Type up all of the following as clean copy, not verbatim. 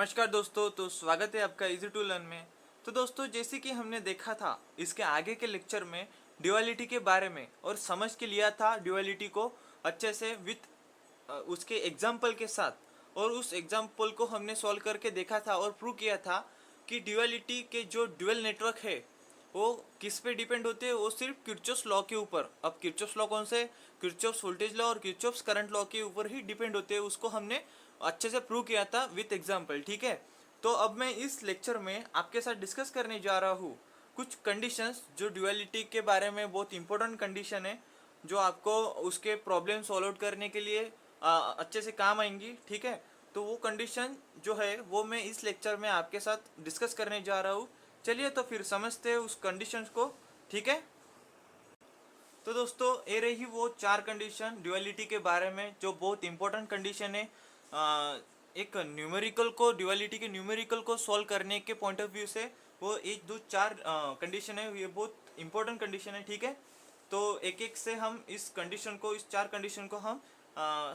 नमस्कार दोस्तों, तो स्वागत है आपका इजी टू लर्न में। तो दोस्तों, जैसे कि हमने देखा था इसके आगे के लेक्चर में ड्यूअलिटी के बारे में और समझ के लिया था ड्यूअलिटी को अच्छे से विथ उसके एग्जाम्पल के साथ, और उस एग्जाम्पल को हमने सॉल्व करके देखा था और प्रूव किया था कि ड्यूअलिटी के जो ड्यूअल नेटवर्क है वो किस पे डिपेंड होते हैं। वो सिर्फ किरचॉफ्स लॉ के ऊपर। अब किरचॉफ्स लॉ कौन से? किरचॉफ्स वोल्टेज लॉ और किरचॉफ्स करंट लॉ के ऊपर ही डिपेंड होते हैं। उसको हमने अच्छे से प्रूव किया था विथ एग्जाम्पल। ठीक है, तो अब मैं इस लेक्चर में आपके साथ डिस्कस करने जा रहा हूँ कुछ कंडीशंस जो ड्यूअलिटी के बारे में बहुत इंपॉर्टेंट कंडीशन है, जो आपको उसके प्रॉब्लम सॉल्व आउट करने के लिए अच्छे से काम आएंगी। ठीक है, तो वो कंडीशन जो है वो मैं इस लेक्चर में आपके साथ डिस्कस करने जा रहा हूँ। चलिए तो फिर समझते हैं उस कंडीशंस को। ठीक है, तो दोस्तों ये रही वो चार कंडीशन ड्यूअलिटी के बारे में जो बहुत इंपॉर्टेंट कंडीशन है। एक न्यूमेरिकल को, ड्यूअलिटी के न्यूमेरिकल को सॉल्व करने के पॉइंट ऑफ व्यू से वो एक दो चार कंडीशन है, ये बहुत इंपॉर्टेंट कंडीशन है। ठीक है, तो एक एक से हम इस कंडीशन को, इस चार कंडीशन को हम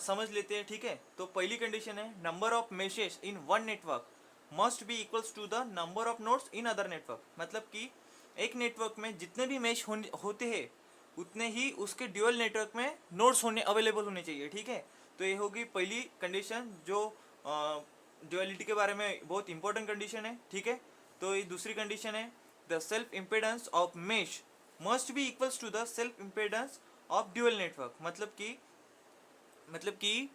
समझ लेते हैं। ठीक है, तो पहली कंडीशन है number of meshes in one network must be equals to the number of nodes in other network. मतलब कि एक नेटवर्क में जितने भी मेश होते हैं उतने ही उसके ड्यूअल नेटवर्क में नोड्स होने अवेलेबल होने चाहिए। ठीक है, तो ये होगी पहली कंडीशन जो ड्यूअलिटी के बारे में बहुत इंपॉर्टेंट कंडीशन है। ठीक है, तो ये दूसरी कंडीशन है the self impedance of mesh must be equals to the self impedance of dual network. मतलब कि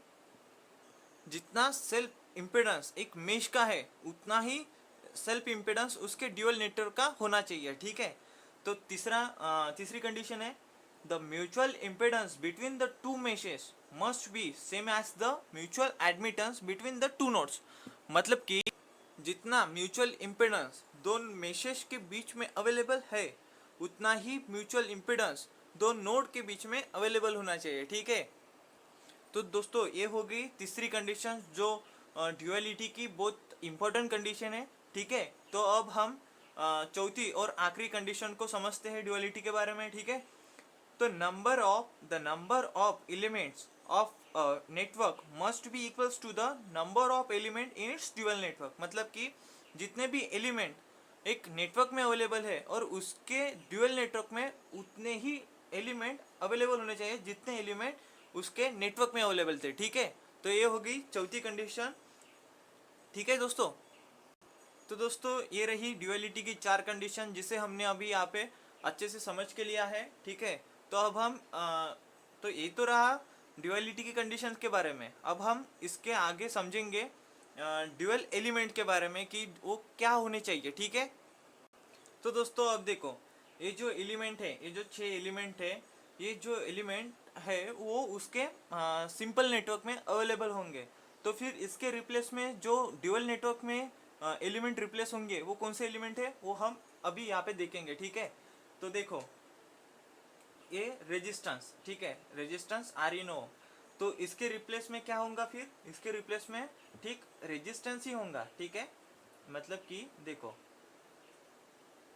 जितना सेल्फ इम्पेडेंस एक मेश का है उतना ही सेल्फ इम्पेडेंस उसके ड्यूअल नेटवर्क का होना चाहिए। ठीक है, तो तीसरी कंडीशन है the mutual impedance between the two meshes must be same as the mutual admittance between the two nodes. मतलब कि जितना म्यूचुअल इम्पेडेंस दो मेशेस के बीच में अवेलेबल है उतना ही म्यूचुअल इम्पेडेंस दो नोड के बीच में अवेलेबल होना चाहिए। ठीक है, तो दोस्तों ये हो गई तीसरी कंडीशन जो ड्यूअलिटी की बहुत इंपॉर्टेंट कंडीशन है। ठीक है, तो अब हम चौथी और आखिरी कंडीशन को समझते हैं ड्यूअलिटी के बारे में। ठीक है, तो number of elements of network must be equals to the number of element in its dual network. मतलब कि जितने भी एलिमेंट एक नेटवर्क में अवेलेबल है और उसके ड्यूअल नेटवर्क में उतने ही एलिमेंट अवेलेबल होने चाहिए जितने एलिमेंट उसके नेटवर्क में अवेलेबल थे। ठीक है, तो ये होगी चौथी कंडीशन। ठीक है दोस्तों, तो दोस्तों ये रही ड्यूअलिटी की चार कंडीशन जिसे हमने अभी यहाँ पे अच्छे से समझ के लिया है। ठीक है, तो अब हम तो ये तो रहा ड्यूअलिटी की कंडीशंस के बारे में। अब हम इसके आगे समझेंगे ड्यूअल एलिमेंट के बारे में कि वो क्या होने चाहिए। ठीक है, तो दोस्तों अब देखो, ये जो एलिमेंट है, ये जो 6 एलिमेंट है, ये जो एलिमेंट है वो उसके सिंपल नेटवर्क में अवेलेबल होंगे। तो फिर इसके रिप्लेस में जो ड्यूअल नेटवर्क में एलिमेंट रिप्लेस होंगे वो कौन से एलिमेंट है वो हम अभी यहाँ पे देखेंगे। ठीक है, तो देखो ये रेजिस्टेंस। ठीक है, रेजिस्टेंस आर इन ओ, तो इसके रिप्लेस में क्या होगा? फिर इसके रिप्लेस में ठीक रेजिस्टेंस ही होगा। ठीक है, मतलब कि देखो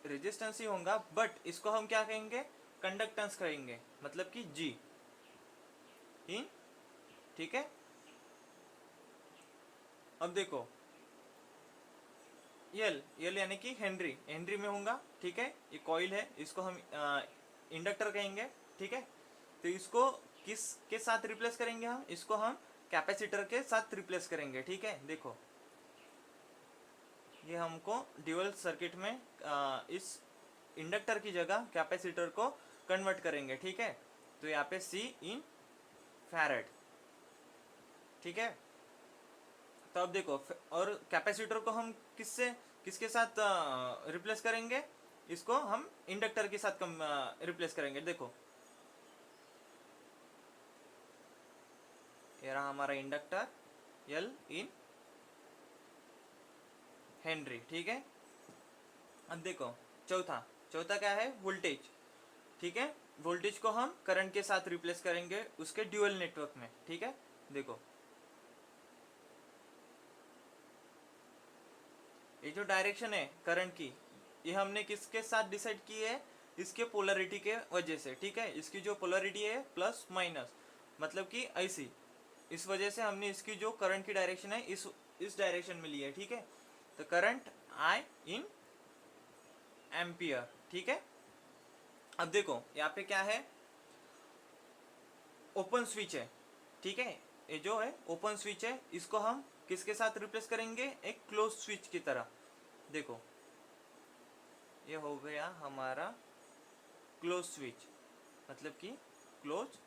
रेजिस्टेंस ही होगा, बट इसको हम क्या कहेंगे? कंडक्टेंस कहेंगे, मतलब कि जी इन। ठीक है, अब देखो यल यानी कि हेनरी में होगा। ठीक है, ये कॉइल है, इसको हम इंडक्टर कहेंगे। ठीक है, तो इसको किस के साथ रिप्लेस करेंगे? हम इसको हम कैपेसिटर के साथ रिप्लेस करेंगे। ठीक है, देखो ये हमको ड्यूअल सर्किट में इस इंडक्टर की जगह कैपेसिटर को कन्वर्ट करेंगे। ठीक है, तो यहाँ पे सी इन फैरेड। ठीक है, तो अब देखो, और कैपेसिटर को हम किसके साथ रिप्लेस करेंगे? इसको हम इंडक्टर के साथ रिप्लेस करेंगे। देखो ये रहा हमारा इंडक्टर एल इन हेनरी। ठीक है, अब देखो चौथा क्या है? वोल्टेज। ठीक है, वोल्टेज को हम करंट के साथ रिप्लेस करेंगे उसके ड्यूअल नेटवर्क में। ठीक है, देखो ये जो डायरेक्शन है करंट की, ये हमने किसके साथ डिसाइड की है? इसके पोलरिटी के वजह से। ठीक है, इसकी जो पोलरिटी है प्लस माइनस, मतलब कि ऐसी, इस वजह से हमने इसकी जो करंट की डायरेक्शन है इस इस डायरेक्शन में लिया है, ठीक है। तो करंट आई इन एम्पियर, ठीक है। अब देखो यहाँ पे क्या है, ओपन स्विच है, ठीक है। ये जो है ओपन स्विच है, इसको हम किसके साथ रिप्लेस करेंगे, एक क्लोज स्विच की तरह। देखो ये हो गया हमारा क्लोज स्विच, मतलब कि क्लोज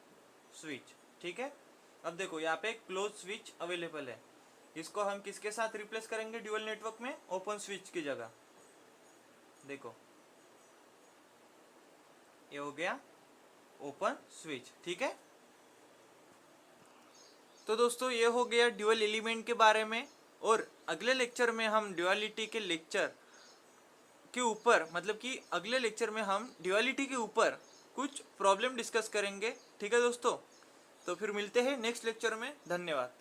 स्विच, ठीक है। अब देखो यहाँ पे क्लोज स्विच अवेलेबल है, इसको हम किसके साथ रिप्लेस करेंगे ड्यूअल नेटवर्क में, ओपन स्विच की जगह। देखो ये हो गया ओपन स्विच, ठीक है। तो दोस्तों ये हो गया ड्यूअल एलिमेंट के बारे में, और अगले लेक्चर में हम ड्यूअलिटी के लेक्चर के ऊपर, मतलब कि अगले लेक्चर में हम ड्यूअलिटी के ऊपर कुछ प्रॉब्लम डिस्कस करेंगे, ठीक है दोस्तों। तो फिर मिलते हैं नेक्स्ट लेक्चर में, धन्यवाद।